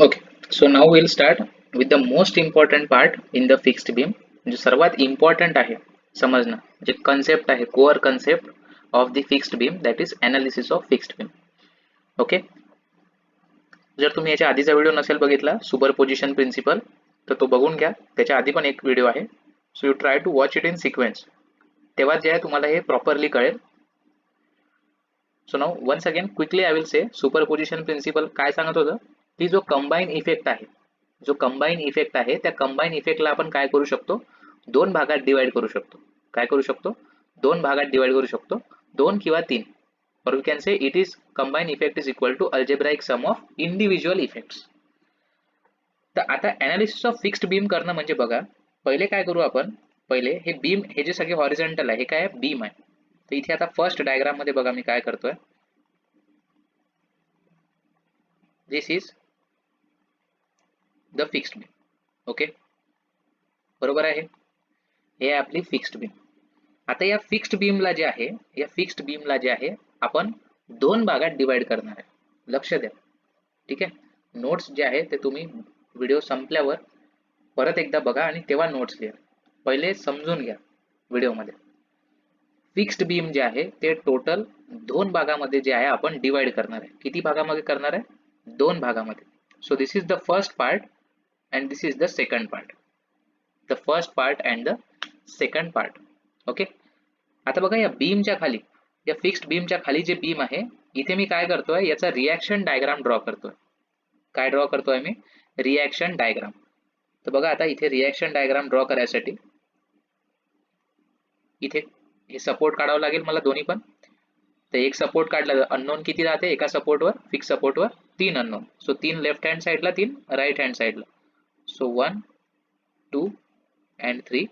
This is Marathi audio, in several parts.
Okay. So now will start with the most important part in the fixed beam. जो सर्वात इम्पॉर्टंट आहे समजणं, जे कन्सेप्ट आहे, core concept of the fixed beam, that is analysis of fixed beam. Okay. जर तुम्ही याच्या आधीचा व्हिडिओ नसेल बघितला सुपरपोजिशन प्रिन्सिपल, तर तो बघून घ्या. त्याच्या आधी पण एक व्हिडिओ आहे. So you try to watch it in sequence. तेव्हा जे आहे तुम्हाला हे प्रॉपरली कळेल. So now once again quickly I will say superposition principle काय सांगत होतं, की जो कंबाईन इफेक्ट आहे, जो कंबाईन इफेक्ट आहे त्या कंबाईन इफेक्टला आपण काय करू शकतो, दोन भागात डिवाइड करू शकतो. काय करू शकतो, दोन भागात डिवाइड करू शकतो, दोन किंवा तीन. or we can say it is combined effect is equal to algebraic sum of individual effects. तर आता अनालिसिस ऑफ फिक्स्ड बीम करणं म्हणजे बघा, पहिले काय करू आपण, पहिले हे बीम, हे जे सगळे हॉरिझॉन्टल आहे हे काय आहे, बीम आहे. तर इथे आता फर्स्ट डायग्राम मध्ये बघा मी काय करतोय, this is the fixed beam. Okay, बरोबर आहे, हे आहे आपली फिक्स्ड बीम. आता या फिक्स्ड बीमला जे आहे, या फिक्स्ड बीमला जे आहे आपण दोन भागात डिवाइड करणार आहे. लक्ष द्या, ठीक आहे. नोट्स जे आहे ते तुम्ही व्हिडिओ संपल्यावर परत एकदा बघा आणि तेव्हा नोट्स लिहा. पहिले समजून घ्या व्हिडिओमध्ये. फिक्स्ड बीम जे आहे ते टोटल दोन भागामध्ये जे आहे आपण डिवाइड करणार आहे. किती भागामध्ये करणार आहे, दोन भागामध्ये. So this is the first part and this is the second part. The first part and the second part. Okay. आता बघा या बीमच्या खाली, या फिक्स्ड बीमच्या खाली जे बीम आहे, इथे मी काय करतोय, याचा रिॲक्शन डायग्राम ड्रॉ करतोय. काय ड्रॉ करतोय मी, रिॲक्शन डायग्राम. तर बघा आता इथे रिॲक्शन डायग्राम ड्रॉ करायसाठी इथे हे सपोर्ट काढावं लागेल मला दोन्ही पण. तर एक सपोर्ट काढला, अननोन किती राहते एका सपोर्टवर, फिक्स सपोर्टवर तीन अननोन. सो तीन लेफ्ट हँड साईडला, तीन राईट हँड साईडला. So 1 2 and 3.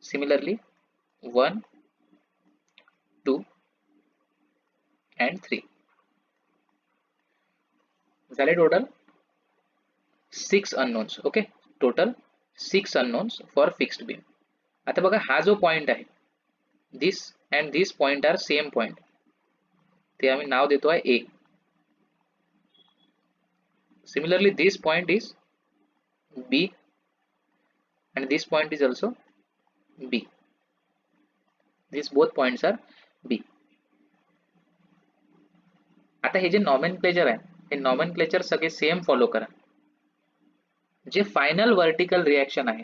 Similarly 1 2 and 3 झाले total 6 unknowns. Okay, total 6 unknowns for fixed beam. आता बघा हा जो पॉइंट आहे, this and this point are same point, ते आम्ही नाव देतो आहे A. Similarly this point is B and this point is also B. These both points are B. आता हे जे नॉमेनक्लेचर आहे, हे नॉमेनक्लेचर सगळे सेम फॉलो करा. जे फायनल वर्टिकल रिॲक्शन आहे,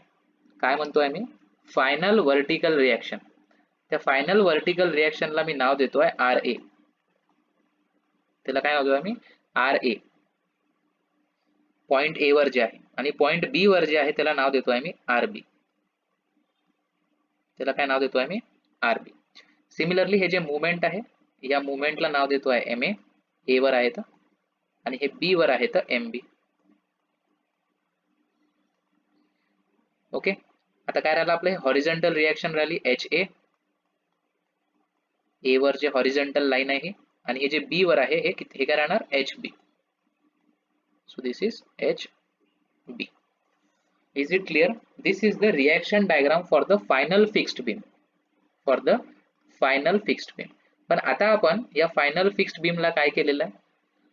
काय म्हणतोय मी, फायनल वर्टिकल रिॲक्शन. त्या फायनल वर्टिकल रिॲक्शनला मी नाव देतोय आर ए. त्याला काय नाव देतोय मी, आर ए. पॉइंट ए वर जे आहे, आणि पॉइंट बी वर जे आहे त्याला नाव देतोय मी आर बी. त्याला काय नाव देतोय मी, आर बी. सिमिलरली हे जे मुवमेंट आहे, या मुवमेंटला नाव देतोय एम ए. ए वर आहे तर, आणि हे बी वर आहे तर एम बी. ओके. आता काय राहिलं आपलं, हॉरिझॉन्टल रिॲक्शन राहिली एच ए. ए वर जे हॉरिझॉन्टल लाईन आहे, आणि हे जे बी वर आहे हे काय राहणार, H B. So this is H B. Is it clear? This is the reaction diagram for the final fixed beam, for the final fixed beam. पण आता आपण या फायनल फिक्स्ड बीमला काय केलेलं आहे,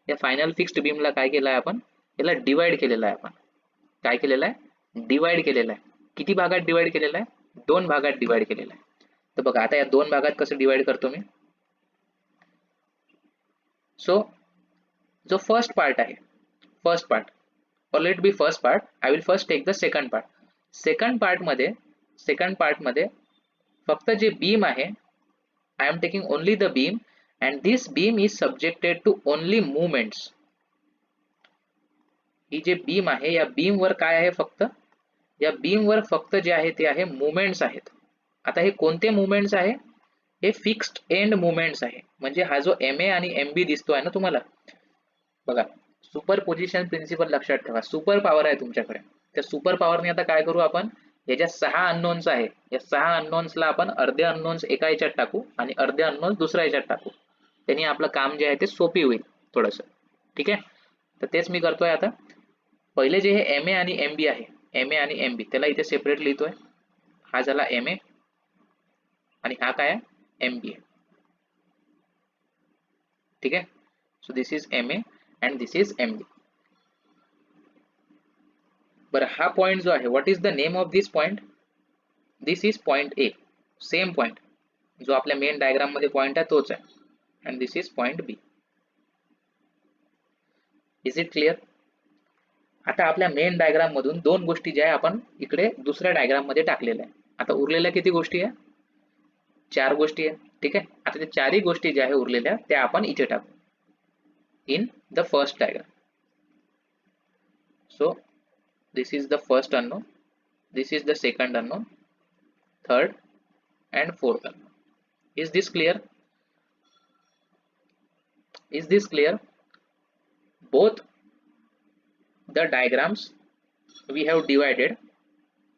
या फायनल फिक्स्ड बीमला काय केलं आहे आपण, याला डिवाइड केलेलं आहे. आपण काय केलेलं आहे, डिवाइड केलेलं आहे. किती भागात डिवाइड केलेलं आहे, दोन भागात डिवाइड केलेलं आहे. तर बघा आता या दोन भागात कसं डिवाइड करतो मी. सो जो फर्स्ट पार्ट आहे, first part, or let be first part, I will first take the second part. Second part मध्ये फक्त जे बीम आहे, I am taking only the beam and this beam is subjected to only movements. ही जे बीम आहे, या बीम वर काय आहे, फक्त या बीम वर फक्त जे आहे ते आहे मुवमेंट्स आहेत. आता हे कोणते मुवमेंट्स आहे, हे फिक्स्ड एंड मुवमेंट्स आहे. म्हणजे हा जो एम ए आणि एम बी दिसतोय ना तुम्हाला, बघा सुपर पोझिशन प्रिन्सिपल लक्षात ठेवा. सुपर पॉवर आहे तुमच्याकडे, त्या सुपर पॉवरने आता काय करू आपण, या ज्या 6 अननोन्स आहे, या 6 अननोन्सला आपण अर्धे अननोन्स एका याच्यात टाकू आणि अर्धे अननोन्स दुसऱ्या याच्यात टाकू. त्यांनी आपलं काम जे आहे ते सोपी होईल थोडंसं. ठीक आहे, तर तेच मी करतोय आता. पहिले जे हे एम ए आणि एम बी आहे, एम ए आणि एम बी, त्याला इथे सेपरेट लिहितोय. हा झाला एम ए आणि हा काय आहे, एम बी आहे. ठीक आहे. So this is M A and this is MB. बरं, हा पॉइंट जो आहे, what is the name of this point? This is point A. Same point जो आपल्या मेन डायग्राम मध्ये पॉइंट आहे तोच आहे. And this is point B. Is it clear? आता आपल्या मेन डायग्राम मधून दोन गोष्टी ज्या आहे आपण इकडे दुसऱ्या डायग्राम मध्ये टाकलेल्या आहे. आता उरलेल्या किती गोष्टी आहे? 4 गोष्टी आहे. ठीक आहे. आता त्या चारही गोष्टी ज्या आहे उरलेल्या त्या आपण इथे टाकू in the first diagram. So this is the first unknown, this is the second unknown, third and fourth unknown. Is this clear? Is this clear? Both the diagrams we have divided,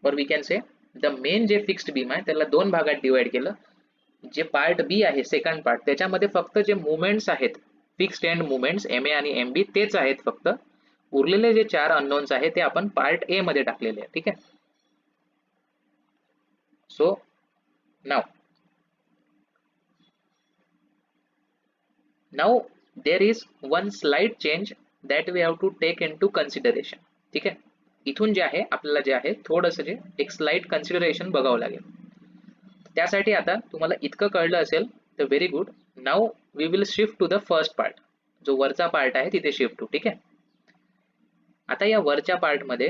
or we can say the main जे fixed beam आहे त्याला दोन भागात डिवाइड केलं. जे पार्ट बी आहे सेकंड पार्ट त्याच्यामध्ये फक्त जे मुवमेंट्स आहेत फिक्स्ड एंड मुवमेंट्स MA आणि MB तेच आहेत. फक्त उरलेले जे 4 अननोन्स आहेत ते आपण पार्ट ए मध्ये टाकलेले आहे. ठीक आहे. So now there is one slight change that we have to take into consideration. ठीक आहे. इथून जे आहे आपल्याला जे आहे थोडंसं जे एक स्लाइट कन्सिडरेशन बघावं लागेल. त्यासाठी आता तुम्हाला इतकं कळलं असेल तर very good. Now we will shift to the first part. जो वरचा पार्ट आहे तिथे शिफ्ट टू. ठीक आहे. आता या वरच्या पार्ट मध्ये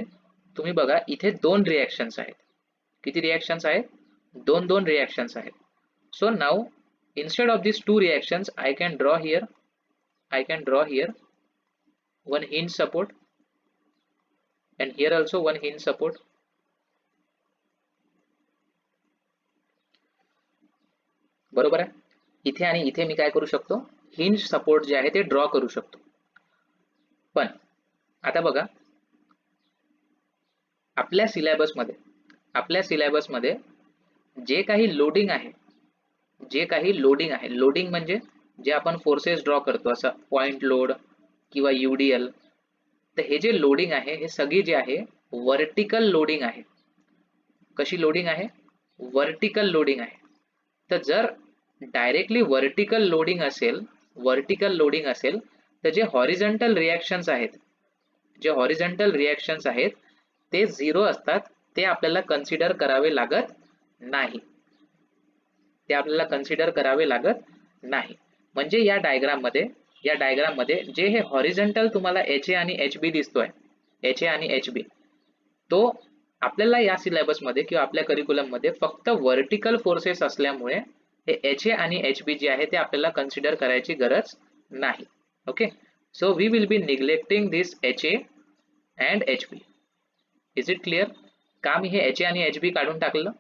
तुम्ही बघा इथे दोन रिएक्शन्स आहेत. किती रिएक्शन्स आहेत? दोन रिएक्शन्स आहेत. So now instead of these two reactions I can draw here one hinge support and here also one hinge support. बरोबर आहे. इथे आणि इथे मी काय करू शकतो? हिंज सपोर्ट जे आहे ते ड्रॉ करू शकतो. पण आता बघा आपल्या सिलेबस मध्ये जे काही लोडिंग आहे लोडिंग म्हणजे जे आपण फोर्सेस ड्रॉ करतो असं पॉइंट लोड किंवा UDL, तर हे जे लोडिंग आहे हे सगळी जे आहे वर्टिकल लोडिंग आहे. कशी लोडिंग आहे? वर्टिकल लोडिंग आहे. तर जर डायरेक्टली वर्टिकल लोडिंग असेल तर जे हॉरिझॉन्टल रिएक्शन्स आहेत ते 0 असतात. ते आपल्याला कन्सिडर करावे लागत नाही. म्हणजे या डायग्राम मध्ये जे हे हॉरिझॉन्टल तुम्हाला HA आणि HB दिसतोय, HA आणि HB, तो आपल्याला या सिलेबस मध्ये किंवा आपल्या करिक्युलम मध्ये फक्त वर्टिकल फोर्सेस असल्यामुळे हे HA आणि HB जे आहे ते आपल्याला कन्सिडर करायची गरज नाही. Okay. So we will be neglecting this HA and HB. Is it clear? का मी हे HA आणि HB काढून टाकलं?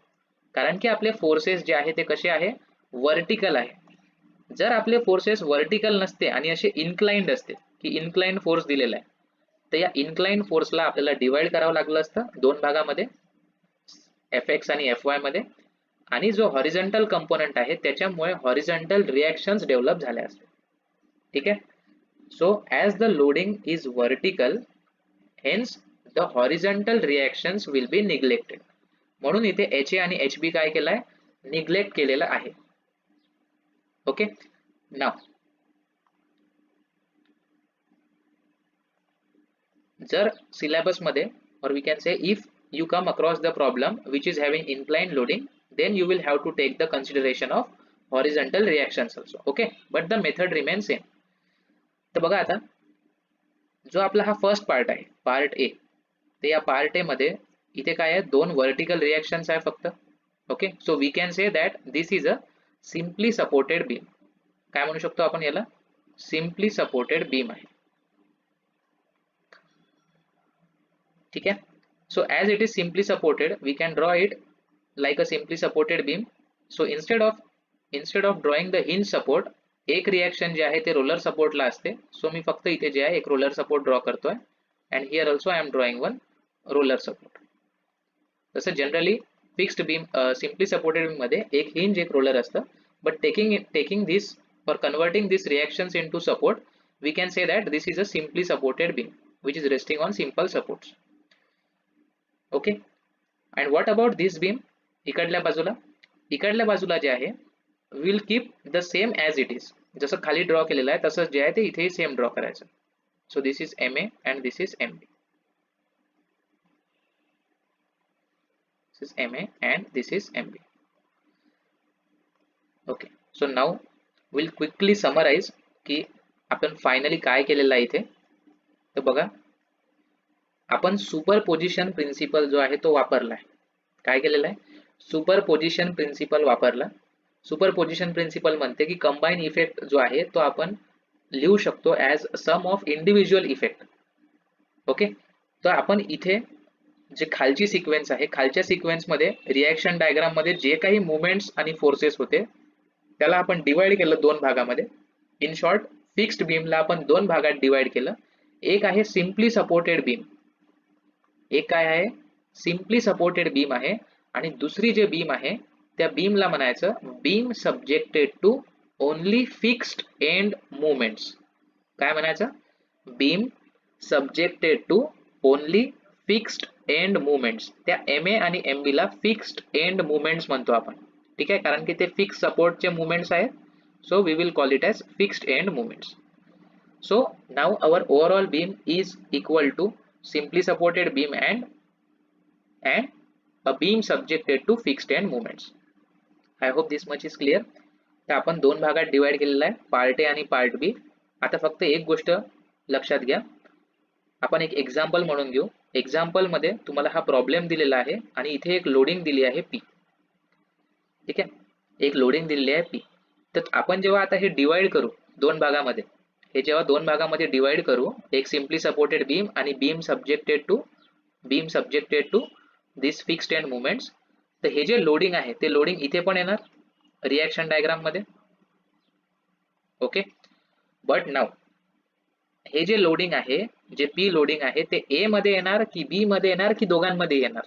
कारण की आपले फोर्सेस जे आहे ते कसे आहे? वर्टिकल आहे. जर आपले फोर्सेस वर्टिकल नसते आणि असे इन्क्लाइंड असते की इन्क्लाइंड फोर्स दिलेला आहे, तर या इन्क्लाइंड फोर्सला आपल्याला डिवाइड करावं लागलं असतं दोन भागामध्ये, Fx आणि Fy मध्ये, आणि जो हॉरिझॉन्टल कंपोनंट आहे त्याच्यामुळे हॉरिझॉन्टल रिएक्शन्स डेव्हलप झाल्या असते. ठीक आहे. So as the loading is vertical, hence the horizontal reactions will be neglected. म्हणून इथे HA आणि HB काय केलंय? निग्लेक्ट केलेलं आहे. ओके. नाउ जर सिलेबस मध्ये, or we can say if you come across the problem which is having inclined loading, then you will have to take the consideration of horizontal reactions also. Okay, but the method remains same. तर बघा आता जो आपला हा फर्स्ट पार्ट आहे पार्ट ए, तर या पार्ट ए मध्ये इथे काय आहे? दोन वर्टिकल रिएक्शन्स आहे फक्त. Okay. So we can say that this is a simply supported beam. काय म्हणू शकतो आपण याला? सिम्पली सपोर्टेड बीम आहे. ठीक आहे. So as it is simply supported we can draw it like a simply supported beam. So instead of drawing the hinge support, एक रिएक्शन जे आहे ते रोलर सपोर्टला असते. सो मी फक्त इथे जे आहे एक रोलर सपोर्ट ड्रॉ करतोय. And here also I am drawing one roller support. तसं generally fixed beam, simply supported beam मध्ये एक हिंज एक रोलर असतं. But taking this or converting these reactions into support, we can say that this is a simply supported beam which is resting on simple supports. Okay. And what about this beam? इकडल्या बाजूला जे आहे will keep the same as it is. जसं खाली ड्रॉ केलेलं आहे तसंच जे आहे ते इथेही सेम ड्रॉ करायचं. So this is MA and this is MB. This is MA and this is MB. Okay, so now we'll quickly summarize की आपण फायनली काय केलेलं आहे इथे. तर बघा, आपण सुपरपोजिशन प्रिन्सिपल जो आहे तो वापरला आहे. काय केलेलं आहे? सुपरपोजिशन प्रिन्सिपल वापरला. सुपरपोजिशन प्रिन्सिपल म्हणते की कंबाईन इफेक्ट जो आहे तो आपण लिहू शकतो as sum of individual effect. Okay, तर आपण इथे जे खालची सिक्वेन्स आहे, खालच्या सिक्वेन्समध्ये रिॲक्शन डायग्राम मध्ये जे काही मुवमेंट्स आणि फोर्सेस होते त्याला आपण डिवाइड केलं दोन भागामध्ये. इन शॉर्ट, फिक्स्ड बीमला आपण दोन भागात डिवाइड केलं. एक आहे सिम्पली सपोर्टेड बीम, एक काय आहे? सिम्पली सपोर्टेड बीम आहे, आणि दुसरी जे बीम आहे त्या बीमला म्हणायचं beam subjected to only fixed end movements. काय म्हणायचं? Beam subjected to only fixed end movements. त्या MA आणि MB ला फिक्स्ड एंड मुवमेंट्स म्हणतो आपण. ठीक आहे, कारण की ते फिक्स सपोर्टचे मुवमेंट्स आहेत. So we will call it as fixed end movements. So now our overall beam is equal to simply supported beam and a beam subjected to fixed end moments. I hope this much is clear. तर आपण दोन भागात डिवाइड केलेला आहे, पार्ट ए आणि पार्ट बी. आता फक्त एक गोष्ट लक्षात घ्या, आपण एक एक्झाम्पल म्हणून घेऊ. एक्झाम्पल मध्ये तुम्हाला हा प्रॉब्लेम दिलेला आहे आणि इथे एक लोडिंग दिली आहे P. ठीक आहे, एक लोडिंग दिलेली आहे P. तर आपण जेव्हा आता हे डिवाइड करू दोन भागामध्ये, हे जेव्हा दोन भागामध्ये डिवाइड करू, एक सिम्पली सपोर्टेड बीम आणि beam subjected to this fixed end movements. तर हे जे लोडिंग आहे ते लोडिंग इथे पण येणार रिॲक्शन डायग्राम मध्ये. ओके, बट नाउ हे जे लोडिंग आहे, जे P लोडिंग आहे ते A मध्ये येणार की B मध्ये येणार की दोघांमध्ये येणार?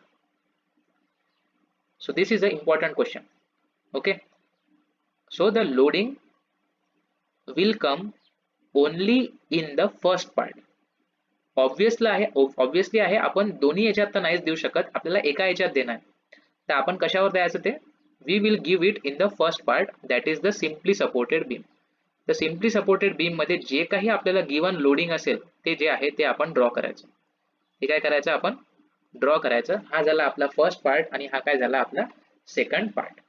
So this is a important question. Okay, so the loading will come only in the first part. Obviously आहे, आपण दोन्ही याच्यात तर नाहीच देऊ शकत, आपल्याला एका याच्यात देणार. तर आपण कशावर द्यायचं ते? We will give it in the first part, that is the simply supported beam. तर सिम्पली सपोर्टेड बीम मध्ये जे काही आपल्याला गिवन लोडिंग असेल ते जे आहे ते आपण ड्रॉ करायचं. हे काय करायचं? आपण ड्रॉ करायचं. हा झाला आपला फर्स्ट पार्ट आणि हा काय झाला आपला second part.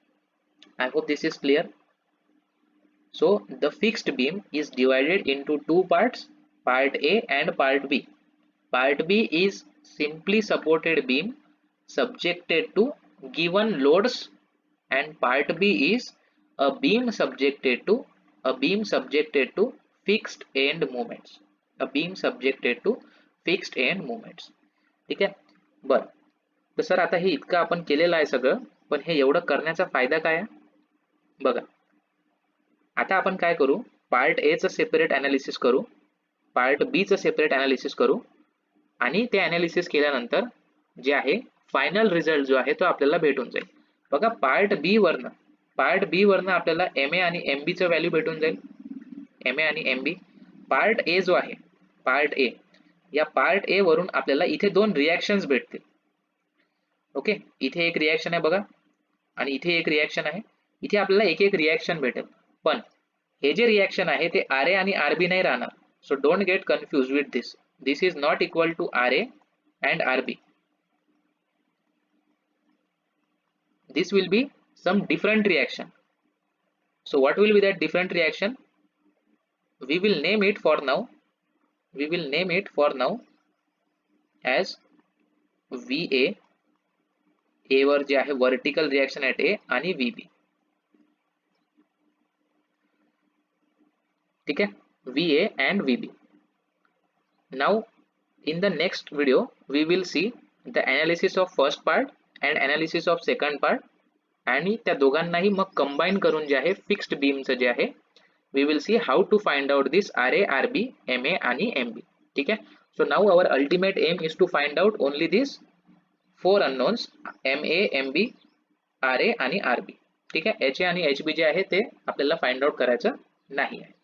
I hope this is clear. So the fixed beam is divided into two parts, part A and part B. Part B is simply supported beam subjected to given loads, and part B is a beam subjected to fixed end moments. A beam subjected to fixed end moments. ठीक आहे, बरं. तर सर आता हे इतकं आपण केलेलं आहे सगळं, पण हे एवढं करण्याचा फायदा काय आहे? बघा, आता आपण काय करू, पार्ट ए चं सेपरेट अनालिसिस करू, पार्ट बी चं सेपरेट अनालिसिस करू, आणि ते अनालिसिस केल्यानंतर जे आहे फायनल रिझल्ट जो आहे तो आपल्याला भेटून जाईल. बघा, पार्ट बी वरनं आपल्याला MA आणि MB चं व्हॅल्यू भेटून जाईल. MA आणि MB. पार्ट ए जो आहे, पार्ट ए, या पार्ट ए वरून आपल्याला इथे दोन रिॲक्शन्स भेटतील. ओके, इथे एक रिॲक्शन आहे बघा, आणि इथे एक रिॲक्शन आहे. इथे आपल्याला एक एक रिॲक्शन भेटेल, पण हे जे रिॲक्शन आहे ते RA आणि RB नाही राहणार. So don't get confuse with this. This is not equal to RA and RB. This will be some different reaction. So what will be that different reaction? We will name it for now as VA. A वर जे आहे vertical reaction at A आणि VB. ठीक आहे, VA and VB. Now in the next video we will see the analysis of first part and analysis of second part, आणि त्या दोघांनाही मग कंबाईन करून जे आहे फिक्स्ड बीमचं जे आहे we will see how to find out this RA, RB, MA आणि MB. ठीक आहे, so now our ultimate aim is to find out only these four unknowns, MA, MB, RA आणि RB. ठीक आहे, HA आणि HB जे आहे ते आपल्याला फाइंड आउट करायचं नाही आहे.